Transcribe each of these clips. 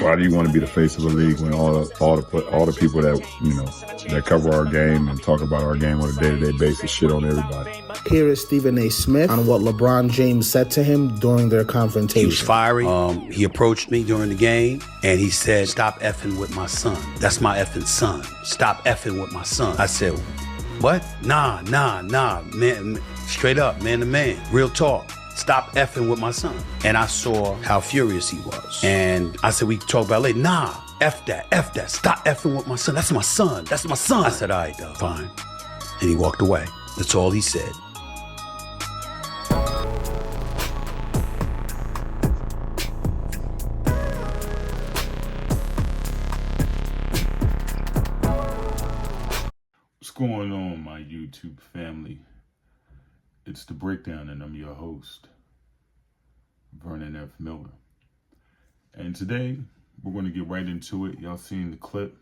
Why do you want to be the face of the league when all the people that, that cover our game and talk about our game on a day-to-day basis shit on everybody? Here is Stephen A. Smith on what LeBron James said to him during their confrontation. He was fiery. He approached me during the game and he said, "Stop effing with my son. That's my effing son. Stop effing with my son." I said, "What? Nah, man, straight up, man to man, real talk. Stop effing with my son." And I saw how furious he was. And I said, "We can talk about it later." "Nah, F that, stop effing with my son. That's my son. I said, "All right, dog, fine." And he walked away. That's all he said. What's going on, my YouTube family? It's The Breakdown, and I'm your host, Vernon F. Miller. And today, we're going to get right into it. Y'all seen the clip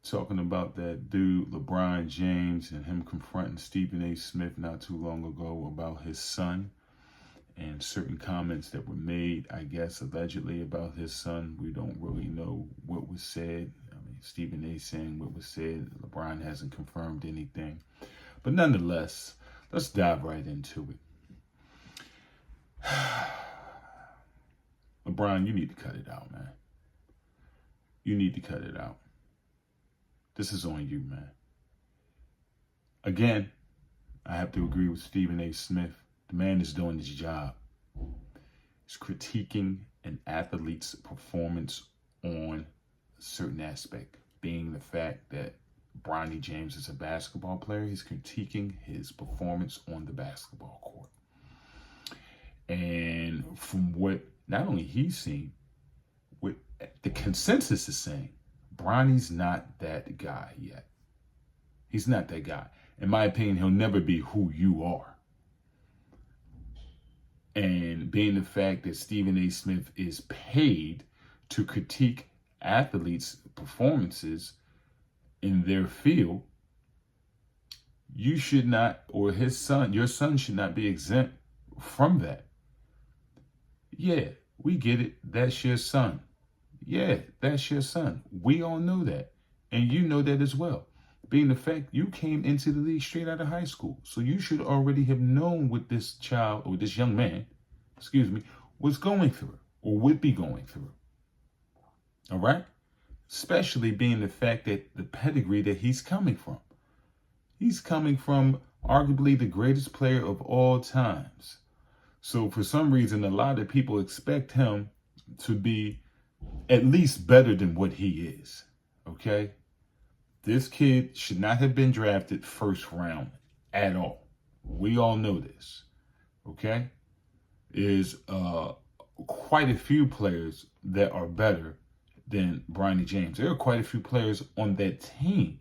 talking about that dude, LeBron James, and him confronting Stephen A. Smith not too long ago about his son and certain comments that were made, I guess, allegedly about his son. We don't really know what was said. Stephen A. saying what was said. LeBron hasn't confirmed anything. But nonetheless, let's dive right into it. LeBron, you need to cut it out, man. You need to cut it out. This is on you, man. Again, I have to agree with Stephen A. Smith. The man is doing his job. He's critiquing an athlete's performance on a certain aspect, being the fact that Bronny James is a basketball player. He's critiquing his performance on the basketball court. And from what not only he's seen, what the consensus is saying, Bronny's not that guy yet. He's not that guy. In my opinion, he'll never be who you are. And being the fact that Stephen A. Smith is paid to critique athletes' performances in their field, you should not, or your son should not be exempt from that. Yeah, we get it. That's your son. Yeah, that's your son. We all know that. And you know that as well. Being the fact you came into the league straight out of high school. So you should already have known what this child, or this young man, was going through or would be going through. All right? Especially being the fact that the pedigree that he's coming from. He's coming from arguably the greatest player of all times. So for some reason, a lot of people expect him to be at least better than what he is. Okay? This kid should not have been drafted first round at all. We all know this. Okay? There's quite a few players that are better than Bronny James. There are quite a few players on that team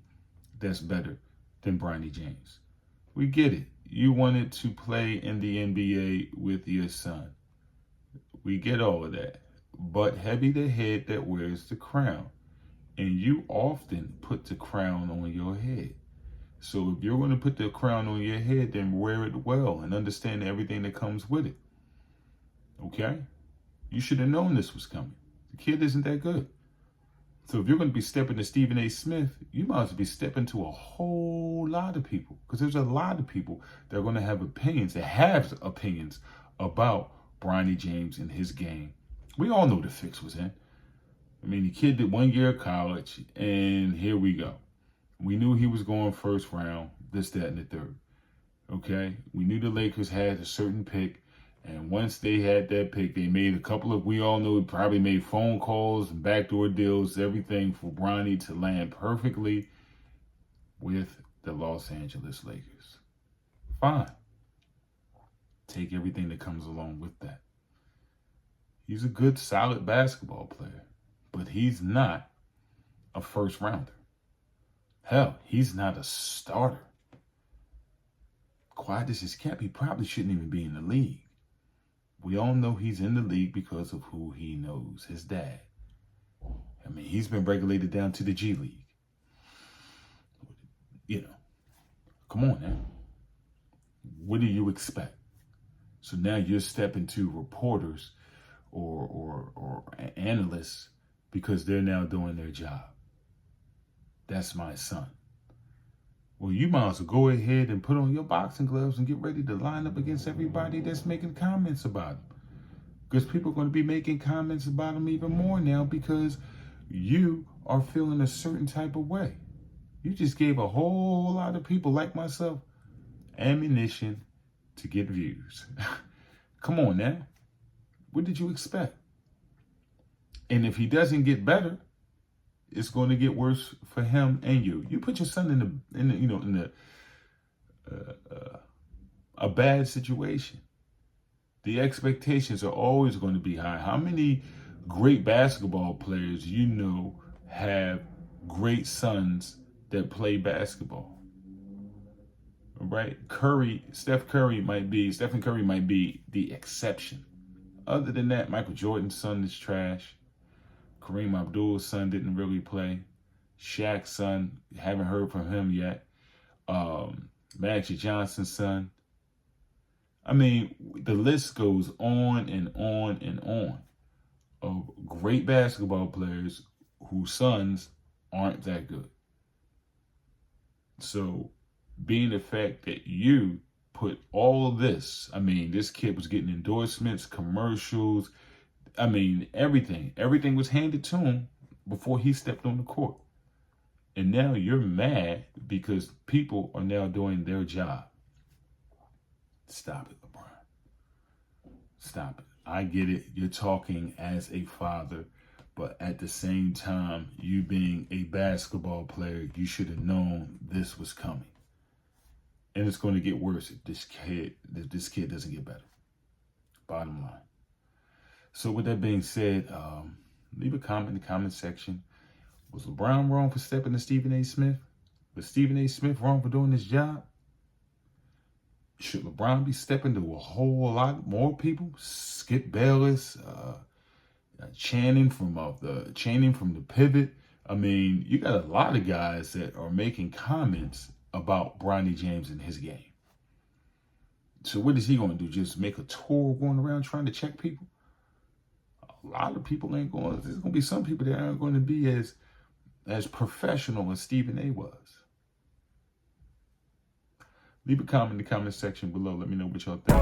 that's better than Bronny James. We get it. You wanted to play in the NBA with your son. We get all of that. But heavy the head that wears the crown. And you often put the crown on your head. So if you're going to put the crown on your head, then wear it well and understand everything that comes with it. Okay? You should have known this was coming. The kid isn't that good. So if you're going to be stepping to Stephen A. Smith, you might as well be stepping to a whole lot of people. Because there's a lot of people that are going to have opinions, about Bronny James and his game. We all know the fix was in. I mean, the kid did 1 year of college, and here we go. We knew he was going first round, this, that, and the third. Okay? We knew the Lakers had a certain pick. And once they had that pick, they made we all know, probably made phone calls and backdoor deals, everything for Bronny to land perfectly with the Los Angeles Lakers. Fine. Take everything that comes along with that. He's a good, solid basketball player, but he's not a first rounder. Hell, he's not a starter. Quiet as he's kept, he probably shouldn't even be in the league. We all know he's in the league because of who he knows, his dad. I mean, he's been regulated down to the G League. Come on now. What do you expect? So now you're stepping to reporters or analysts because they're now doing their job. That's my son. Well, you might as well go ahead and put on your boxing gloves and get ready to line up against everybody that's making comments about him. Because people are going to be making comments about him even more now because you are feeling a certain type of way. You just gave a whole lot of people like myself ammunition to get views. Come on now. What did you expect? And if he doesn't get better, it's going to get worse for him and you. You put your son in a bad situation. The expectations are always going to be high. How many great basketball players you know have great sons that play basketball? Right? Stephen Curry might be the exception. Other than that, Michael Jordan's son is trash. Kareem Abdul's son didn't really play. Shaq's son, haven't heard from him yet. Magic Johnson's son. I mean, the list goes on and on and on of great basketball players whose sons aren't that good. So, being the fact that you put all of this, I mean, this kid was getting endorsements, commercials, I mean, everything was handed to him before he stepped on the court. And now you're mad because people are now doing their job. Stop it, LeBron. Stop it. I get it. You're talking as a father, but at the same time, you being a basketball player, you should have known this was coming. And it's going to get worse if this kid doesn't get better. Bottom line. So with that being said, leave a comment in the comment section. Was LeBron wrong for stepping to Stephen A. Smith? Was Stephen A. Smith wrong for doing his job? Should LeBron be stepping to a whole lot more people? Skip Bayless, Channing from the pivot. I mean, you got a lot of guys that are making comments about Bronny James and his game. So what is he going to do? Just make a tour going around trying to check people? A lot of people ain't going. There's going to be some people that aren't going to be as professional as Stephen A. was. Leave a comment in the comment section below. Let me know what y'all think.